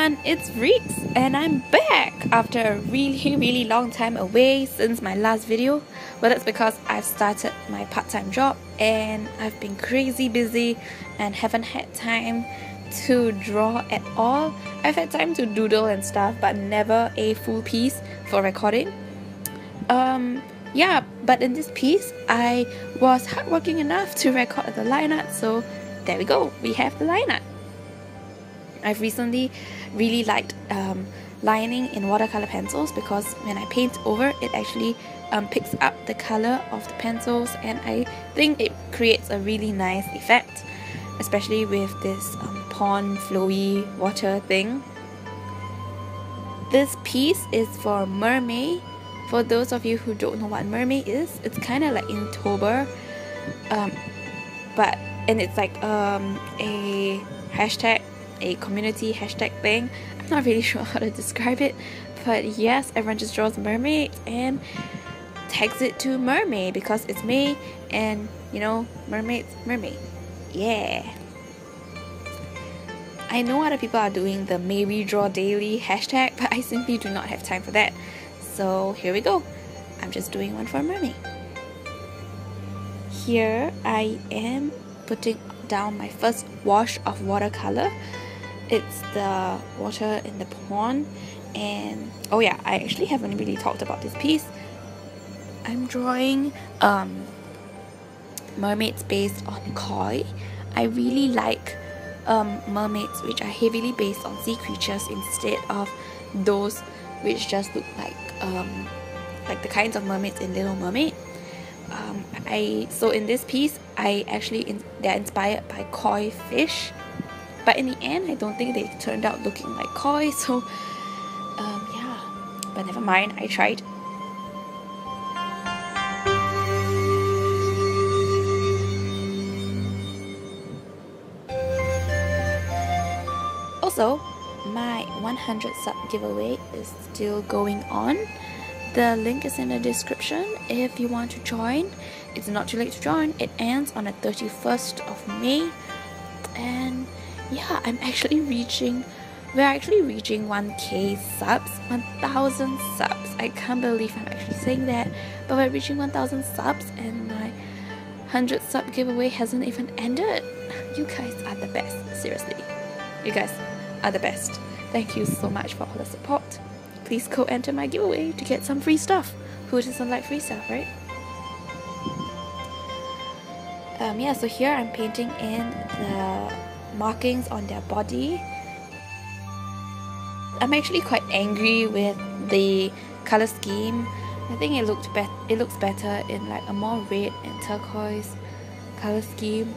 everyone, it's Reeks and I'm back after a really long time away since my last video. But that's because I've started my part-time job and I've been crazy busy and haven't had time to draw at all. I've had time to doodle and stuff, but never a full piece for recording. Yeah, but in this piece I was hardworking enough to record the line art, so there we go, we have the line art. I've recently really liked lining in watercolor pencils because when I paint over it actually picks up the color of the pencils, and I think it creates a really nice effect, especially with this pond flowy water thing. This piece is for MERMAY. For those of you who don't know what MERMAY is, it's kind of like Inktober, and it's like a hashtag, a community hashtag thing. I'm not really sure how to describe it, but yes, everyone just draws mermaid and tags it to MERMAY because it's May and you know, mermaid's mermaid. Yeah. I know other people are doing the May We Draw Daily hashtag, but I simply do not have time for that. So here we go. I'm just doing one for MERMAY. Here I am putting down my first wash of watercolor. It's the water in the pond, and oh yeah, I actually haven't really talked about this piece. I'm drawing mermaids based on koi. I really like mermaids which are heavily based on sea creatures instead of those which just look like the kinds of mermaids in Little Mermaid. So in this piece, they're inspired by koi fish, but in the end, I don't think they turned out looking like koi. So yeah, but never mind. I tried. Also, my 100 sub giveaway is still going on. The link is in the description if you want to join. It's not too late to join. It ends on the 31st of May. And yeah, we're actually reaching 1k subs, 1000 subs. I can't believe I'm actually saying that, but we're reaching 1000 subs and my 100 sub giveaway hasn't even ended. You guys are the best, seriously. You guys are the best. Thank you so much for all the support. Please go enter my giveaway to get some free stuff. Who doesn't like free stuff, right? Yeah, so here I'm painting in the markings on their body. I'm actually quite angry with the color scheme. I think it looks better in like a more red and turquoise color scheme.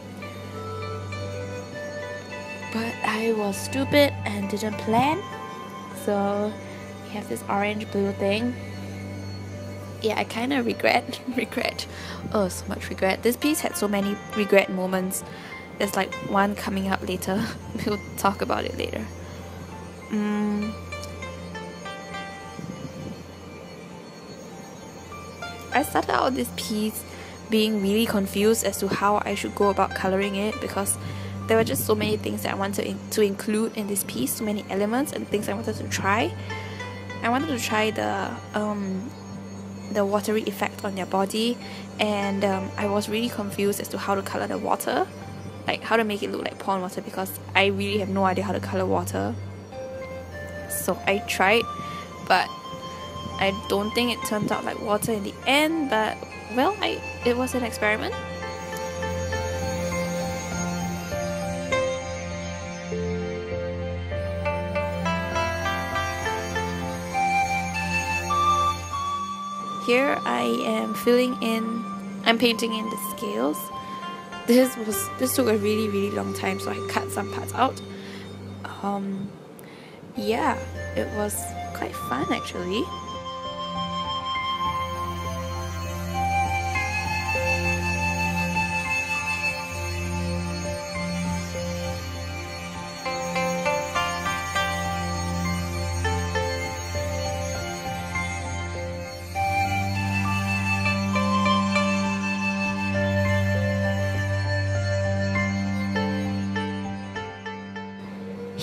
But I was stupid and didn't plan, so we have this orange blue thing. Yeah, I kind of regret. Oh, so much regret. This piece had so many regret moments. There's like one coming up later. We'll talk about it later. I started out this piece being really confused as to how I should go about coloring it, because there were just so many things that I wanted to include in this piece, so many elements and things I wanted to try. I wanted to try the watery effect on their body, and I was really confused as to how to color the water, like how to make it look like pond water, because I really have no idea how to color water. So I tried, but I don't think it turned out like water in the end, but well, it was an experiment. Here I am I'm painting in the scales. This took a really long time, so I cut some parts out. Yeah, it was quite fun actually.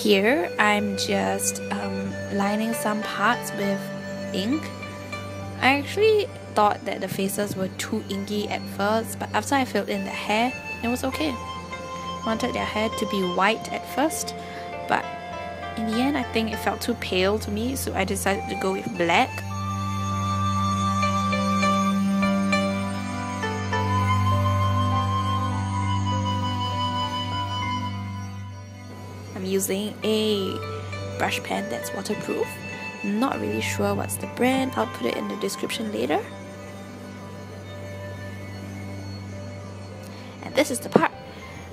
Here I'm just lining some parts with ink. I actually thought that the faces were too inky at first, but after I filled in the hair, it was okay. Wanted their hair to be white at first, but in the end I think it felt too pale to me, so I decided to go with black. I'm using a brush pen that's waterproof. Not really sure what's the brand, I'll put it in the description later. And this is the part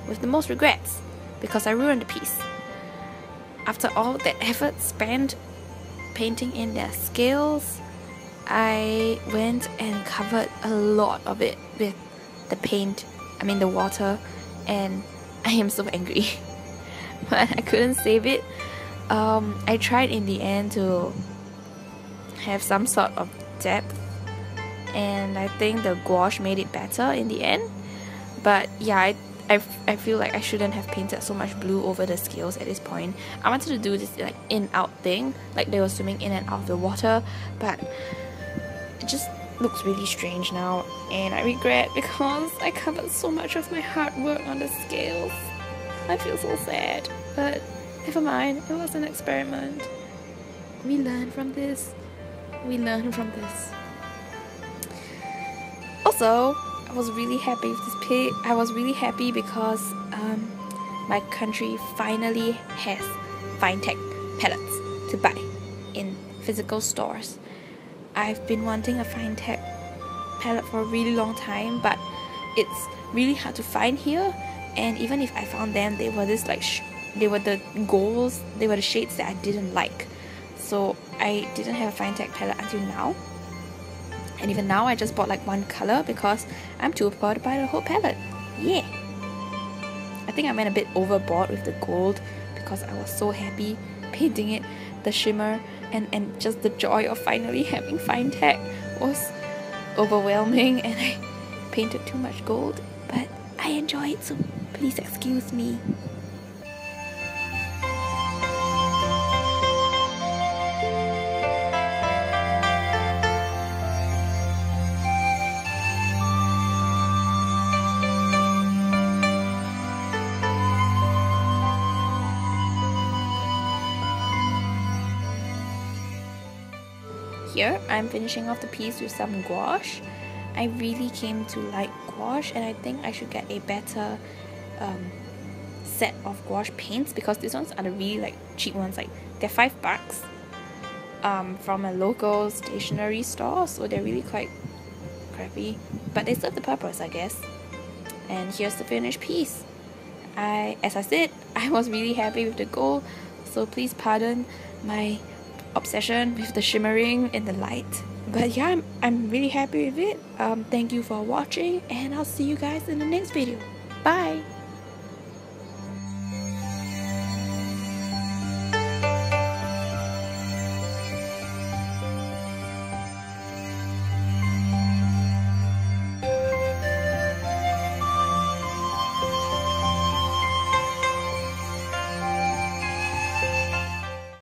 with the most regrets, because I ruined the piece. After all that effort spent painting in their scales, I went and covered a lot of it with the paint, the water, and I am so angry. But I couldn't save it. I tried in the end to have some sort of depth, and I think the gouache made it better in the end. But yeah, I feel like I shouldn't have painted so much blue over the scales at this point. I wanted to do this like in-out thing, like they were swimming in and out of the water, but it just looks really strange now, and I regret because I covered so much of my hard work on the scales. I feel so sad, but never mind, it was an experiment. We learn from this. We learn from this. Also, I was really happy with this pick. I was really happy because my country finally has Finetech palettes to buy in physical stores. I've been wanting a Finetech palette for a really long time, but it's really hard to find here. And even if I found them, they were this they were the golds, they were the shades that I didn't like. So I didn't have a Finetech palette until now. And even now I just bought like one color because I'm too poor to buy the whole palette. Yeah! I think I went a bit overboard with the gold because I was so happy painting it. The shimmer and just the joy of finally having Finetech was overwhelming, and I painted too much gold, but I enjoy it, so please excuse me. Here, I'm finishing off the piece with some gouache. I really came to like gouache, and I think I should get a better set of gouache paints, because these ones are the really like cheap ones. Like they're $5 from a local stationery store, so they're really quite crappy, but they serve the purpose, I guess. And here's the finished piece. As I said, I was really happy with the gold, so please pardon my obsession with the shimmering in the light. But yeah, I'm really happy with it. Thank you for watching, and I'll see you guys in the next video. Bye!